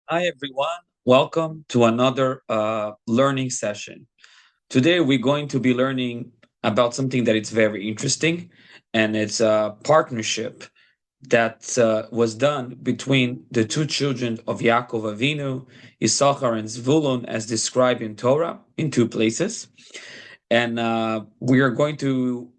Hi, everyone. Welcome to another learning session. Today, we're going to be learning about something that is very interesting, and it's a partnership that was done between the two children of Yaakov Avinu, Yisachar and Zevulun, as described in Torah in two places. And we are going to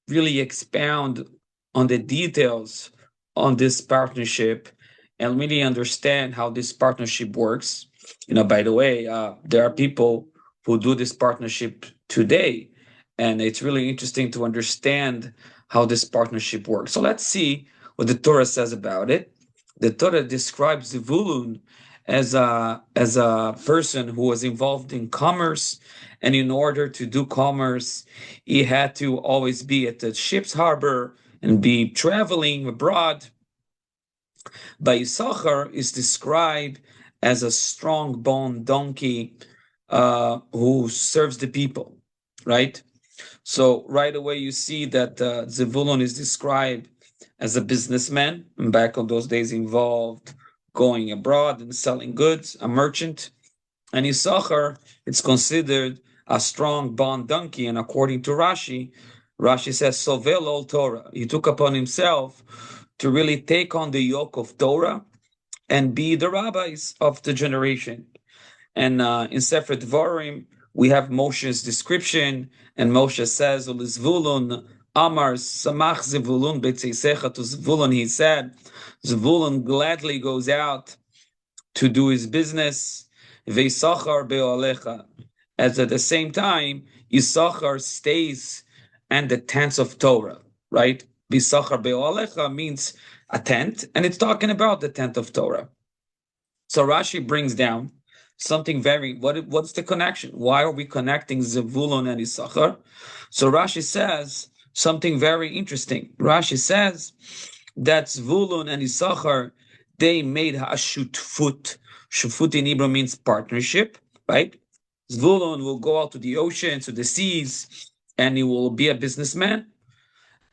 really expound on the details on this partnership and really understand how this partnership works. By the way, there are people who do this partnership today, and it's really interesting to understand how this partnership works. So let's see what the Torah says about it. The Torah describes Zevulun as a person who was involved in commerce, and in order to do commerce, he had to always be at the ship's harbor and be traveling abroad. By Yisachar is described as a strong-boned donkey who serves the people, right? So right away you see that Zevulun is described as a businessman, and back on those days involved going abroad and selling goods, a merchant. And Yisachar, it's considered a strong bond donkey, and according to Rashi, Rashi says, Sovel ol Torah. He took upon himself to really take on the yoke of Torah and be the rabbis of the generation. And in Sefer Dvarim, we have Moshe's description, and Moshe says, Zvulun Amar Samach Zevulun Betzeisecha to Zvulun. He said, Zvulun gladly goes out to do his business. Veisachar be'alecha. As at the same time, Yisachar stays and the tents of Torah, right? Veisachar be'alecha means a tent, and it's talking about the tent of Torah. So Rashi brings down something what's the connection? Why are we connecting Zevulun and Yisachar? So Rashi says something very interesting. Rashi says that Zvulun and Yisachar, they made ha'shutfut. Shutfut in Hebrew means partnership, right? Zvulun will go out to the ocean, to the seas, and he will be a businessman.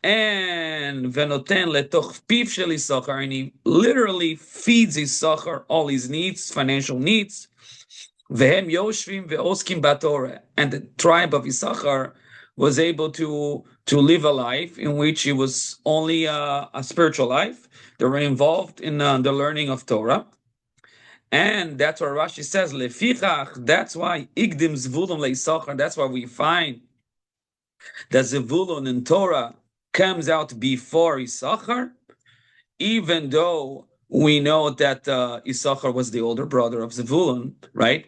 And venoten letoch piv shel Yisachar, and he literally feeds Yisachar all his needs, financial needs. Vehem yoshvim ve'oskim batorah, and the tribe of Yisachar was able to live a life in which it was only a spiritual life. They were involved in the learning of Torah. And that's what Rashi says, Lefichach, that's why Igdim Zvulun leIsachar, that's why we find that Zvulun in Torah comes out before Yisachar, even though we know that Yisachar was the older brother of Zvulun, right?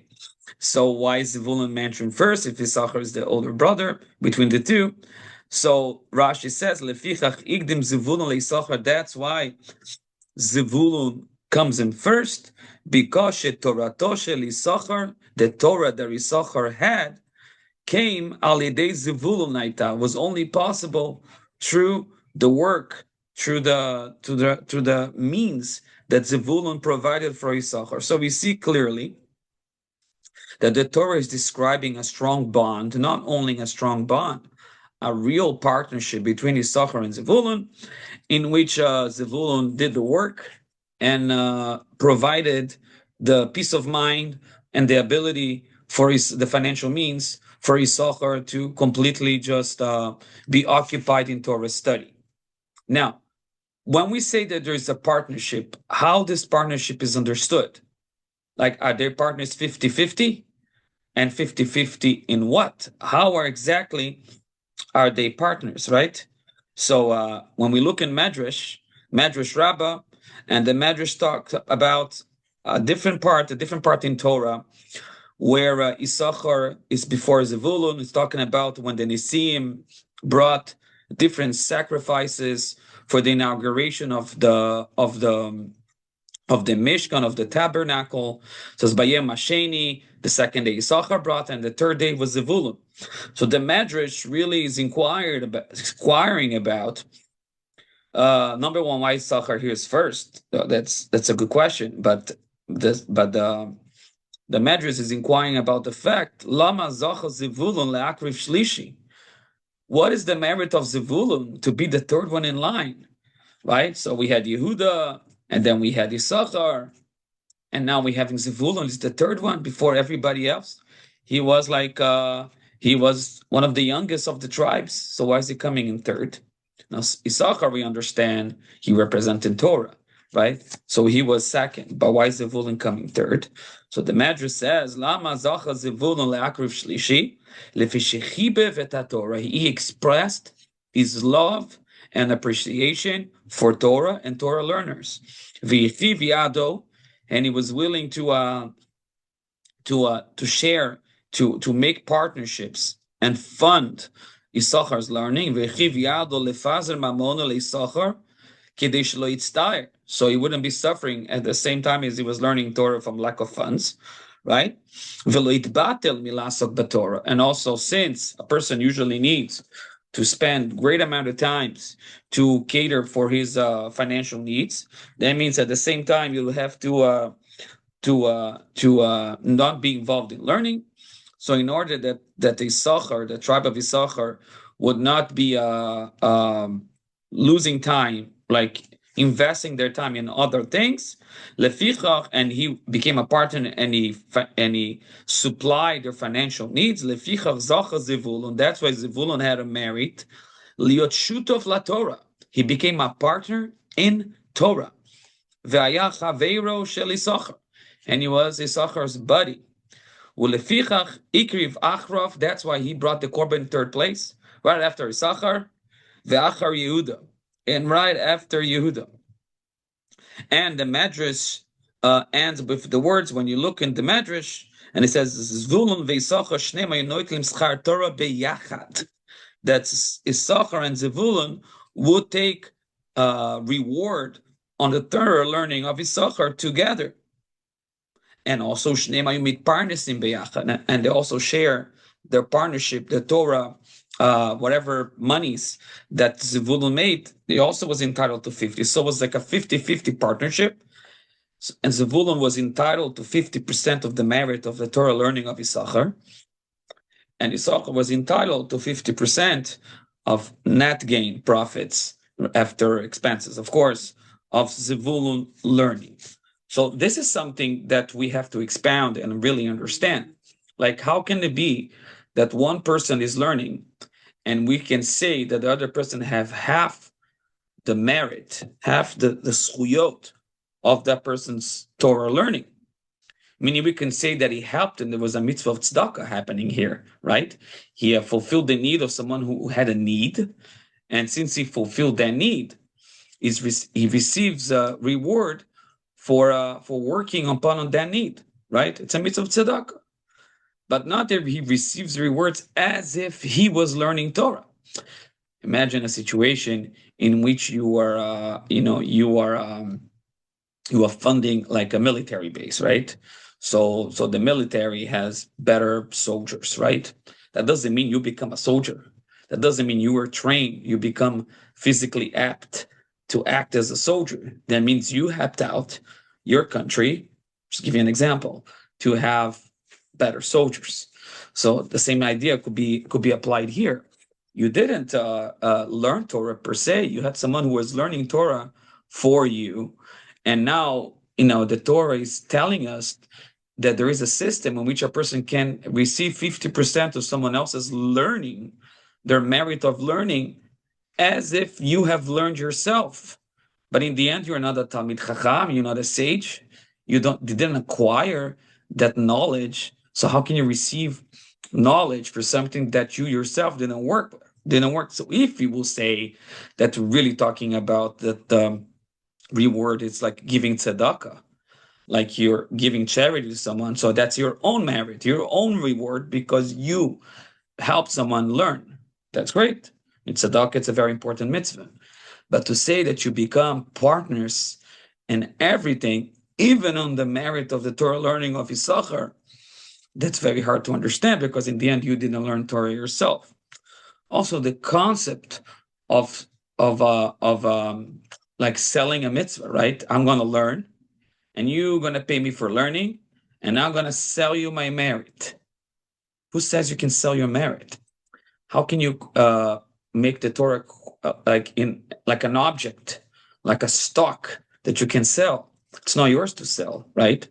So why is Zevulun mentioned first if Yisachar is the older brother between the two? So Rashi says, Lefichach igdim Zevulun leIsachar, that's why Zevulun comes in first, because Torato shel Yisachar, the Torah that Yisachar had, came al yedei Zevulun naita, was only possible through the work, through the means that Zevulun provided for Yisachar. So we see clearly that the Torah is describing a strong bond, not only a strong bond, a real partnership between Yisachar and Zevulun, in which Zevulun did the work and provided the peace of mind and the ability for the financial means for Yisachar to completely just be occupied in Torah study. Now, when we say that there's a partnership, how this partnership is understood? Like, are they partners 50-50? And 50-50 in what? How exactly are they partners, right? So when we look in Medrash Rabbah, and the Medrash talks about a different part in Torah, where Yisachar is before Zevulun. It's talking about when the Nisim brought different sacrifices for the inauguration of the Mishkan, of the tabernacle. So it's Bayem Hasheni, the second day Yisachar brought, and the third day was Zevulun. So the Medrash really is inquiring about number one, why Yisachar here is first. That's a good question, but the Medrash is inquiring about the fact Lama Zacha Zevulun le'akriv shlishi. What is the merit of Zevulun to be the third one in line, right? So we had Yehuda, and then we had Yisachar, And now we having Zevulun is the third one before everybody else. He was like he was one of the youngest of the tribes. So why is he coming in third? Now Issachar, we understand he represented Torah, right? So he was second. But why is Zevulun coming third? So the Madrash says, Lama zacha Zevulun le'akriv shlishi lefi shechibe v'et Torah. He expressed his love and appreciation for Torah and Torah learners. V'yichi v'yado, and he was willing to share, to make partnerships and fund Yisachar's learning. So he wouldn't be suffering at the same time as he was learning Torah from lack of funds, right? And also, since a person usually needs to spend great amount of times to cater for his financial needs, that means at the same time you'll have to not be involved in learning. So in order that Yisachar, the tribe of Yisachar, would not be losing time, like investing their time in other things, lefichach, and he became a partner, and he supplied their financial needs. Lefichach zacha Zevulun. That's why Zevulun had a merit. Liot shutov la Torah. He became a partner in Torah. Ve'aya chaveiro shel Yisachar, and he was Yisachar's buddy. Ulefichach ikriv achrav. That's why he brought the korban in third place, right after Yisachar, ve'achar Yehuda, and right after Yehuda. And the Madrash ends with the words, when you look in the Madrash, and it says Zvulun ve'Yisachar shnei noitlim schar Torah beyachad. That Yisachar and Zevulun would take reward on the Torah learning of Yisachar together. And also and they also share their partnership, the Torah, whatever monies that Zevulun made, he also was entitled to 50. So it was like a 50-50 partnership. And Zevulun was entitled to 50% of the merit of the Torah learning of Yisachar. And Yisachar was entitled to 50% of net gain profits after expenses, of course, of Zevulun learning. So this is something that we have to expound and really understand. Like, how can it be that one person is learning and we can say that the other person have half the merit, half the schuyot of that person's Torah learning? Meaning we can say that he helped and there was a mitzvah of tzedakah happening here, right? He fulfilled the need of someone who had a need. And since he fulfilled that need, he receives a reward for working upon that need, right? It's a mitzvah of tzedakah. But not that he receives rewards as if he was learning Torah. Imagine a situation in which you are funding like a military base, right? So the military has better soldiers, right? That doesn't mean you become a soldier. That doesn't mean you were trained, you become physically apt to act as a soldier. That means you helped out your country, just give you an example, to have better soldiers. So the same idea could be applied here. You didn't learn Torah per se. You had someone who was learning Torah for you. And now, the Torah is telling us that there is a system in which a person can receive 50% of someone else's learning, their merit of learning, as if you have learned yourself. But in the end, you're not a Talmid Chacham, you're not a sage. You didn't acquire that knowledge. So how can you receive knowledge for something that you yourself didn't work? So if you will say that we're really talking about that reward, it's like giving tzedakah, like you're giving charity to someone. So that's your own merit, your own reward, because you help someone learn. That's great. It's tzedakah, it's a very important mitzvah. But to say that you become partners in everything, even on the merit of the Torah learning of Yisachar, that's very hard to understand, because in the end you didn't learn Torah yourself. Also, the concept of like selling a mitzvah, right? I'm going to learn, and you're going to pay me for learning, and I'm going to sell you my merit. Who says you can sell your merit? How can you make the Torah like an object, like a stock that you can sell? It's not yours to sell, right?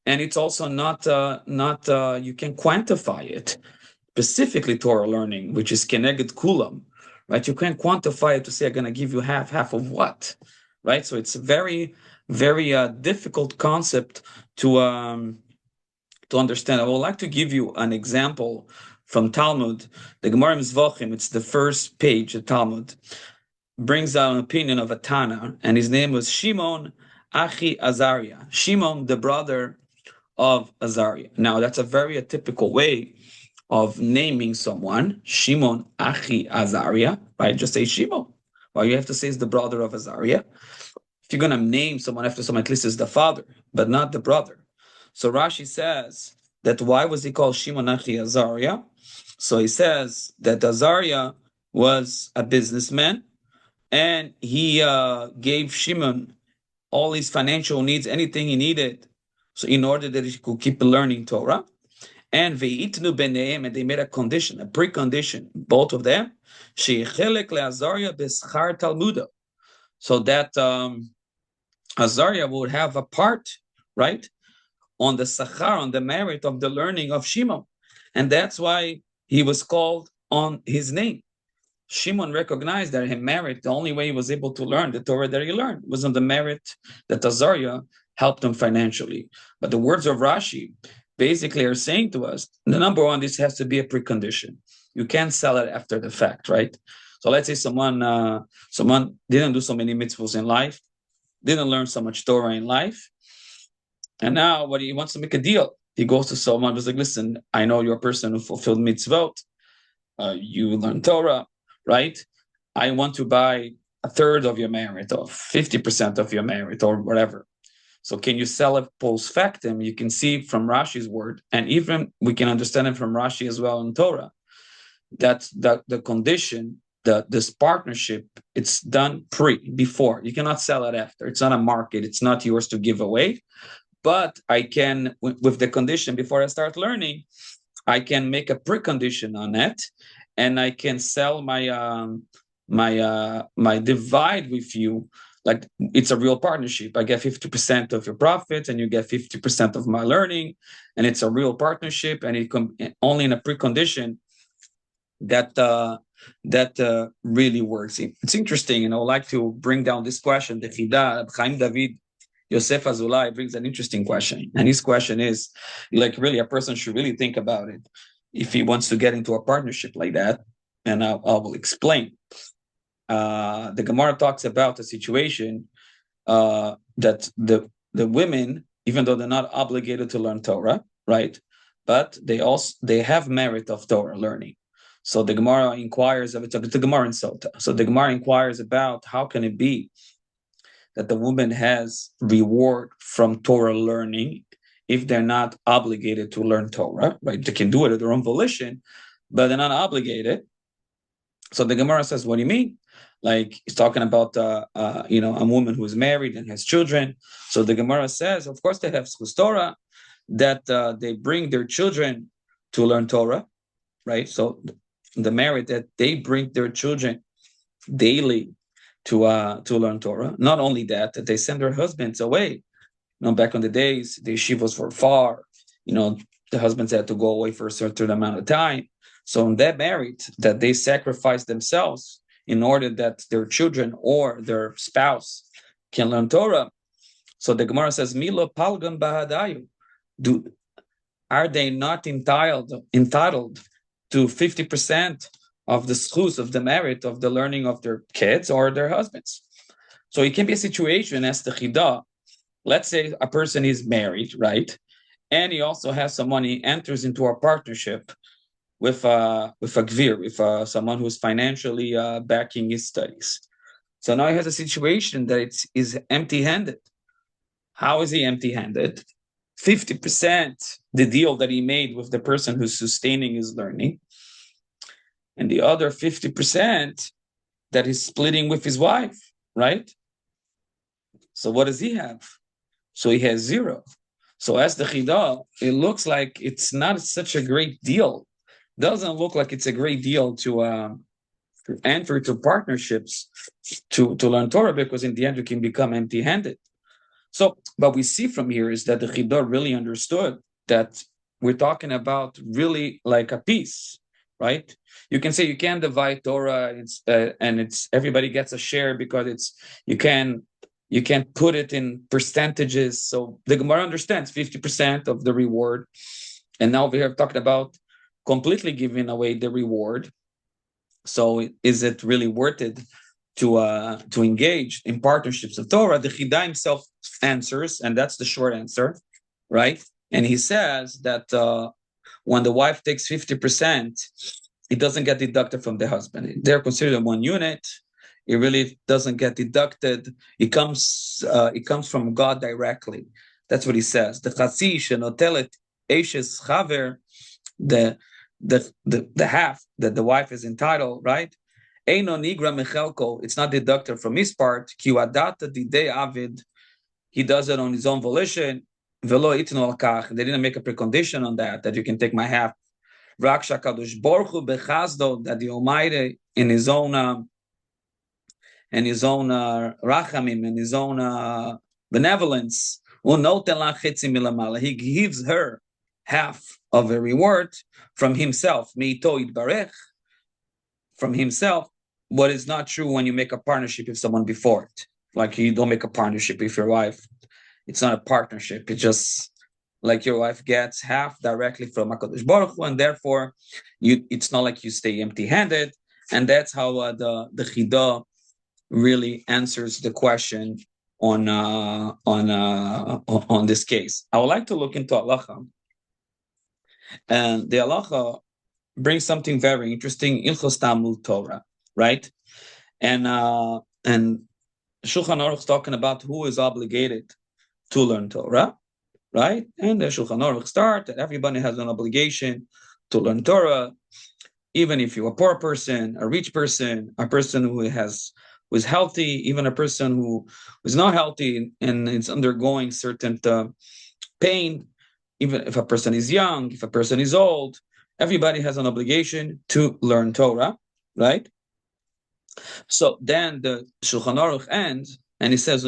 And it's also not you can quantify it. Specifically Torah learning, which is keneged kulam, right? You can't quantify it to say I'm going to give you half of what, right? So it's a very, very difficult concept to understand. I would like to give you an example from Talmud, the Gemara in Zvachim. It's the first page of Talmud. Brings out an opinion of a Tana, and his name was Shimon Achi Azariah. Shimon, the brother of Azariah. Now, that's a very atypical way of naming someone. Shimon Achi Azariah, right? Just say Shimon. Well, you have to say it's the brother of Azariah. If you're going to name someone after someone, at least it's the father, but not the brother. So Rashi says that why was he called Shimon Achi Azariah? So he says that Azariah was a businessman, and he gave Shimon all his financial needs, anything he needed, so in order that he could keep learning Torah. And ve'itnu b'neim, and they made a condition, a precondition, both of them, she'ichelek le'Azariah b'schar talmuda, so that Azariah would have a part, right, on the sachar, on the merit of the learning of Shimon. And that's why he was called on his name. Shimon recognized that his merit, the only way he was able to learn the Torah that he learned was on the merit that Azariah helped him financially. But the words of Rashi basically are saying to us, the number one, this has to be a precondition. You can't sell it after the fact, right? So let's say someone didn't do so many mitzvahs in life, didn't learn so much Torah in life, and now what he wants to make a deal. He goes to someone who's like, listen, I know you're a person who fulfilled mitzvot, you learn Torah, right? I want to buy a third of your merit, or 50% of your merit, or whatever. So can you sell it post factum? You can see from Rashi's word, and even we can understand it from Rashi as well in Torah, that the condition, this partnership, it's done before. You cannot sell it after. It's not a market. It's not yours to give away. But I can, with the condition, before I start learning, I can make a precondition on it, and I can sell my my divide with you. Like it's a real partnership. I get 50% of your profit, and you get 50% of my learning, and it's a real partnership, and it only in a precondition that really works. It's interesting, and I would like to bring down this question. The Chida, Chaim David Yosef Azulai brings an interesting question, and his question is, like, really, a person should really think about it if he wants to get into a partnership like that, and I will explain. The Gemara talks about a situation that the women, even though they're not obligated to learn Torah, right, but they have merit of Torah learning. So the Gemara inquires of it. It's the Gemara in Sota. So the Gemara inquires about how can it be that the woman has reward from Torah learning if they're not obligated to learn Torah, right? They can do it at their own volition, but they're not obligated. So the Gemara says, what do you mean? Like, he's talking about, a woman who is married and has children. So the Gemara says, of course, they have schus Torah, that they bring their children to learn Torah, right? So the merit that they bring their children daily to learn Torah. Not only that they send their husbands away. Back in the days, the yeshivos were far. The husbands had to go away for a certain amount of time. So in that merit, that they sacrifice themselves in order that their children or their spouse can learn Torah. So the Gemara says, Milo palgam bahadayu. Are they not entitled to 50% of the schus, of the merit of the learning of their kids or their husbands? So it can be a situation as the chida. Let's say a person is married, right? And he also has someone, he enters into a partnership with a gvir, with someone who's financially backing his studies. So now he has a situation that is empty-handed. How is he empty-handed? 50% the deal that he made with the person who's sustaining his learning, and the other 50% that he's splitting with his wife, right? So what does he have? So he has zero. So as the Chida, it looks like it's not such a great deal. Doesn't look like it's a great deal to enter into partnerships to learn Torah, because in the end you can become empty-handed. So, what we see from here is that the Chidor really understood that we're talking about really like a piece, right? You can say you can't divide Torah, and it's everybody gets a share because you can you can't put it in percentages. So the Gemara understands 50% of the reward, and now we have talked about completely giving away the reward. So is it really worth it to engage in partnerships of Torah? The Chida himself answers, and that's the short answer, right? And he says that when the wife takes 50%, it doesn't get deducted from the husband. They're considered one unit. It really doesn't get deducted. It comes from God directly. That's what he says. The Chatzi shenotelet eshes chaver, the half that the wife is entitled, right? Eino nigra mechelko. It's not deducted from his part. Ki wadata didei avid. He does it on his own volition. Velo itnu al kach. They didn't make a precondition on that you can take my half. Raksha kadosh baruch hu bechazdo, that the Almighty in his own rachamim, in his own benevolence, he gives her half of a reward from himself, from himself. What is not true when you make a partnership with someone before it. Like you don't make a partnership with your wife. It's not a partnership. It's just like your wife gets half directly from HaKadosh Baruch Hu, and therefore it's not like you stay empty-handed. And that's how the Chida really answers the question on this case. I would like to look into halacha, and the halacha brings something very interesting. Ilchos Talmud Torah, right? And Shulchan Aruch is talking about who is obligated to learn Torah, right? And the Shulchan Aruch start that everybody has an obligation to learn Torah, even if you're a poor person, a rich person, a person who is healthy, even a person who is not healthy and is undergoing certain pain, even if a person is young, if a person is old, everybody has an obligation to learn Torah, right? So then the Shulchan Aruch ends, and he says,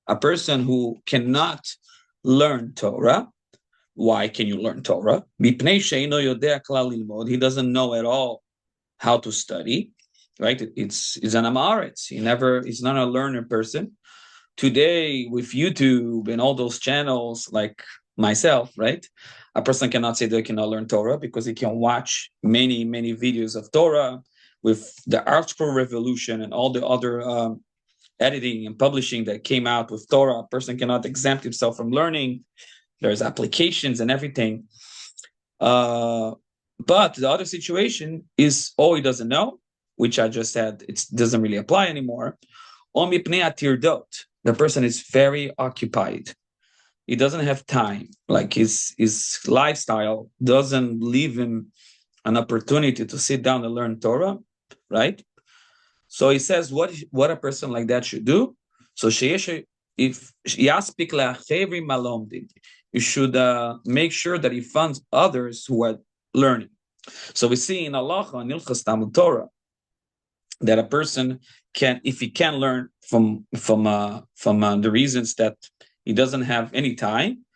a person who cannot learn Torah. Why can you learn Torah? He doesn't know at all how to study, right? It's an amaretz. He's not a learner person. Today, with YouTube and all those channels, like myself, right? A person cannot say they cannot learn Torah because he can watch many, many videos of Torah. With the Article Revolution and all the other editing and publishing that came out with Torah, a person cannot exempt himself from learning. There's applications and everything. But the other situation is, he doesn't know, which I just said, it doesn't really apply anymore. The person is very occupied. He doesn't have time. Like his lifestyle doesn't leave him an opportunity to sit down and learn Torah, right? So he says what a person like that should do. So if yaspik la'achevri malomdin, you should make sure that he funds others who are learning. So we see in halacha and Ilchos Talmud Torah that a person can, if he can learn from the reasons that he doesn't have any time,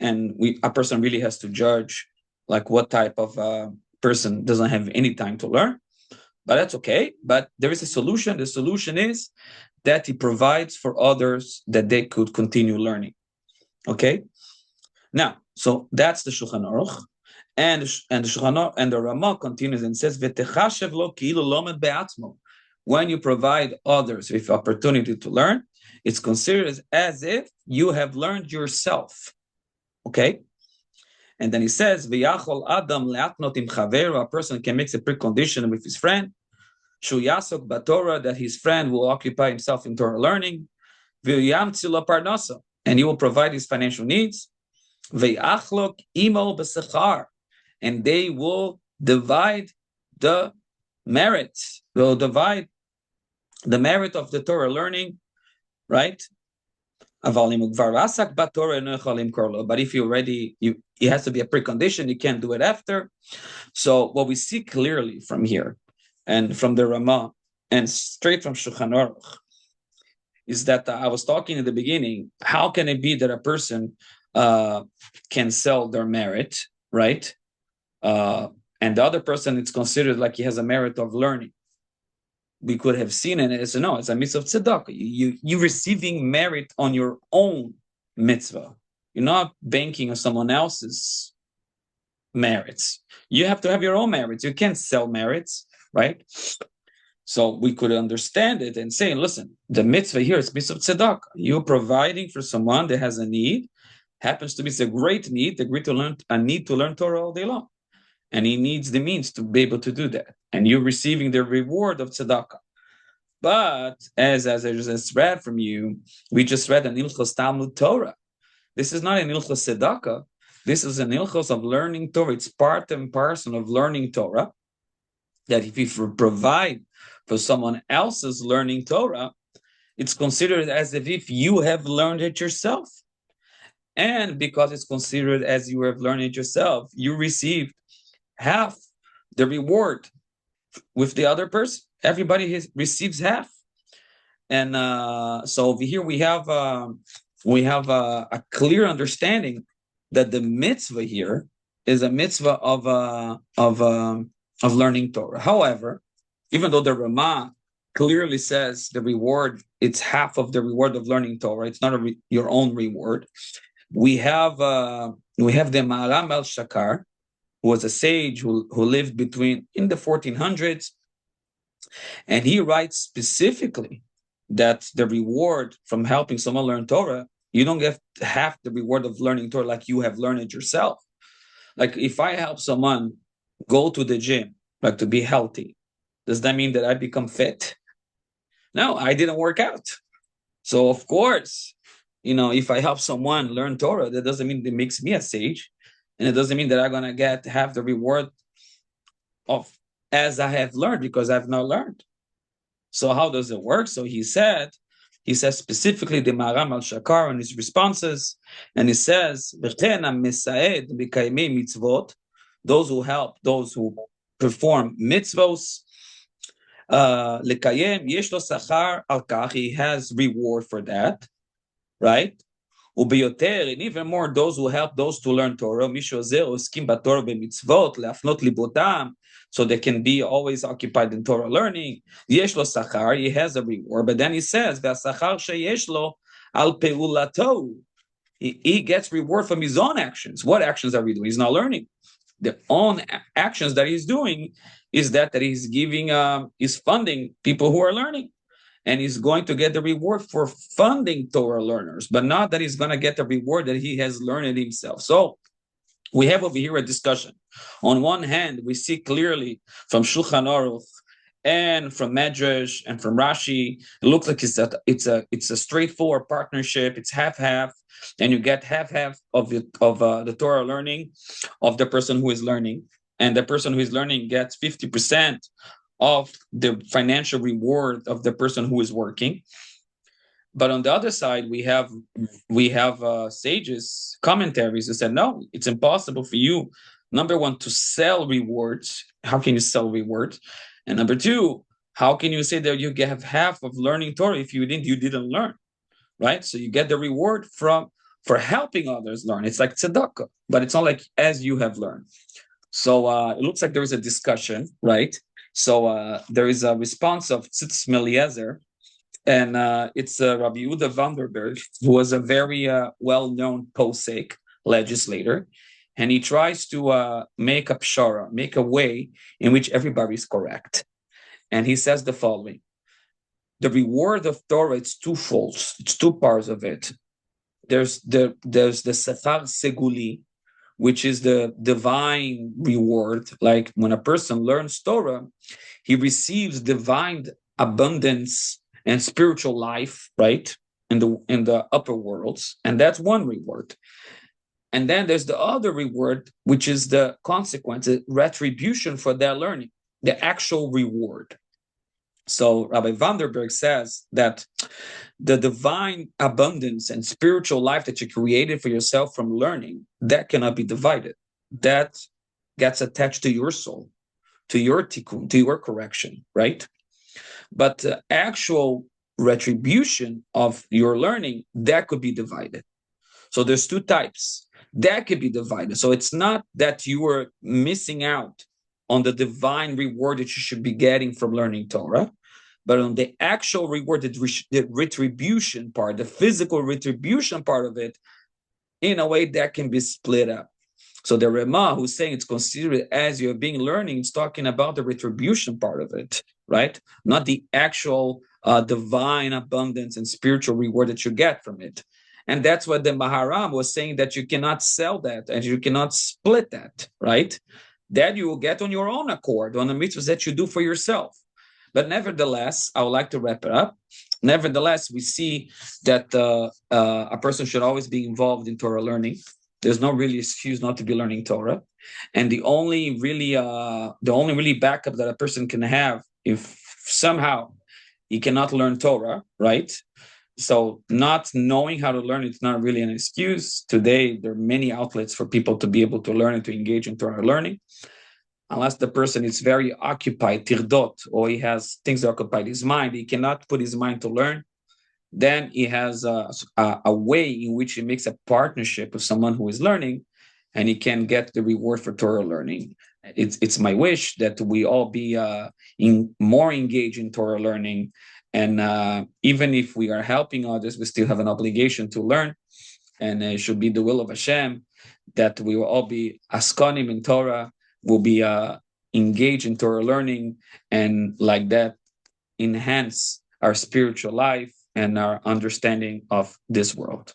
and a person really has to judge like what type of person doesn't have any time to learn. But that's okay. But there is a solution. The solution is that he provides for others that they could continue learning. Okay. Now, so that's the Shulchan Aruch, and the Shulchan Aruch and the Ramah continues and says, "V'techashev lo ki'ilu lomed be'atzmo." When you provide others with opportunity to learn, it's considered as if you have learned yourself. Okay. And then he says, "V'yachol adam le'atnot im chaveru." A person can make a precondition with his friend, shu yasok b'Torah, that his friend will occupy himself in Torah learning, v'yamtzi lo parnasa, and he will provide his financial needs, v'yachlok imo b'sechar, and they will divide the merits. They'll divide the merit of the Torah learning, right? But if you already, it has to be a precondition. You can't do it after. So what we see clearly from here, and from the Ramah, and straight from Shulchan Aruch, is that I was talking in the beginning, how can it be that a person can sell their merit, right? And the other person, it's considered like he has a merit of learning. We could have seen it as no, it's a mitzvah of tzedakah. You receiving merit on your own mitzvah. You're not banking on someone else's merits. You have to have your own merits. You can't sell merits, right? So we could understand it and say, listen, the mitzvah here is mitzvah tzedakah. You're providing for someone that has a need, happens to be a great need, a need to learn Torah all day long. And he needs the means to be able to do that. And you're receiving the reward of tzedakah. But as I just read from you, we just read an ilchos Talmud Torah. This is not an ilchos tzedakah. This is an ilchos of learning Torah. It's part and parcel of learning Torah. That if you provide for someone else's learning Torah, it's considered as if you have learned it yourself. And because it's considered as you have learned it yourself, you receive half the reward with the other person. Everybody receives half. And so over here we have a clear understanding that the mitzvah here is a mitzvah of learning Torah. However, even though the Ramah clearly says the reward, it's half of the reward of learning Torah, it's not your own reward. We have the Maharam el-Shakar, who was a sage who lived in the 1400s, and he writes specifically that the reward from helping someone learn Torah, you don't get half the reward of learning Torah like you have learned it yourself. Like if I help someone go to the gym, like to be healthy, does that mean that I become fit? No, I didn't work out. So of course, if I help someone learn Torah, that doesn't mean it makes me a sage. And it doesn't mean that I'm going to have the reward of as I have learned, because I've not learned. So how does it work? So he says specifically the Maharam al-Shakar in his responses, and he says, those who help, those who perform mitzvos, he has reward for that, right? And even more, those who help those to learn Torah, so they can be always occupied in Torah learning. He has a reward, but then he says, he gets reward from his own actions. What actions are we doing? He's not learning. The own actions that he's doing is that he's giving, he's funding people who are learning. And he's going to get the reward for funding Torah learners, but not that he's going to get the reward that he has learned it himself. So we have over here a discussion. On one hand, we see clearly from Shulchan Aruch and from Medrash and from Rashi, it looks like it's a straightforward partnership. It's half-half, and you get half-half of the Torah learning of the person who is learning, and the person who is learning gets 50% of the financial reward of the person who is working. But on the other side, we have sages, commentaries who said, no, it's impossible for you, number one, to sell rewards. How can you sell rewards? And number two, how can you say that you have half of learning Torah if you didn't learn, right? So you get the reward for helping others learn. It's like tzedakah, but it's not like as you have learned. So it looks like there is a discussion, right? So there is a response of Tzitz Meliezer, and it's Rabbi Yehuda Vanderberg, who was a very well-known posek legislator, and he tries to make a pshara, make a way in which everybody is correct. And he says the following: the reward of Torah, it's twofold. It's two parts of it. There's the Sechar Seguli, which is the divine reward. Like when a person learns Torah, he receives divine abundance and spiritual life, right? In the upper worlds. And that's one reward. And then there's the other reward, which is the consequence, the retribution for their learning, the actual reward. So Rabbi Vanderberg says that the divine abundance and spiritual life that you created for yourself from learning, that cannot be divided. That gets attached to your soul, to your tikkun, to your correction, right? But the actual retribution of your learning, that could be divided. So there's two types. That could be divided. So it's not that you are missing out on the divine reward that you should be getting from learning Torah, but on the actual reward, the retribution part, the physical retribution part of it, in a way that can be split up. So the Rema, who's saying it's considered as you're being learning, it's talking about the retribution part of it, right? Not the actual divine abundance and spiritual reward that you get from it. And that's what the Maharam was saying, that you cannot sell that and you cannot split that, right? That you will get on your own accord, on the mitzvahs that you do for yourself. But nevertheless, I would like to wrap it up. Nevertheless, we see that a person should always be involved in Torah learning. There's no really excuse not to be learning Torah. And the only really backup that a person can have, if somehow he cannot learn Torah, right? So not knowing how to learn, it's not really an excuse. Today, there are many outlets for people to be able to learn and to engage in Torah learning. Unless the person is very occupied, tirdot, or he has things that occupy his mind, he cannot put his mind to learn, then he has a way in which he makes a partnership with someone who is learning, and he can get the reward for Torah learning. It's my wish that we all be more engaged in Torah learning, and even if we are helping others, we still have an obligation to learn, and it should be the will of Hashem that we will all be askonim in Torah, will be engaged in Torah learning, and like that enhance our spiritual life and our understanding of this world.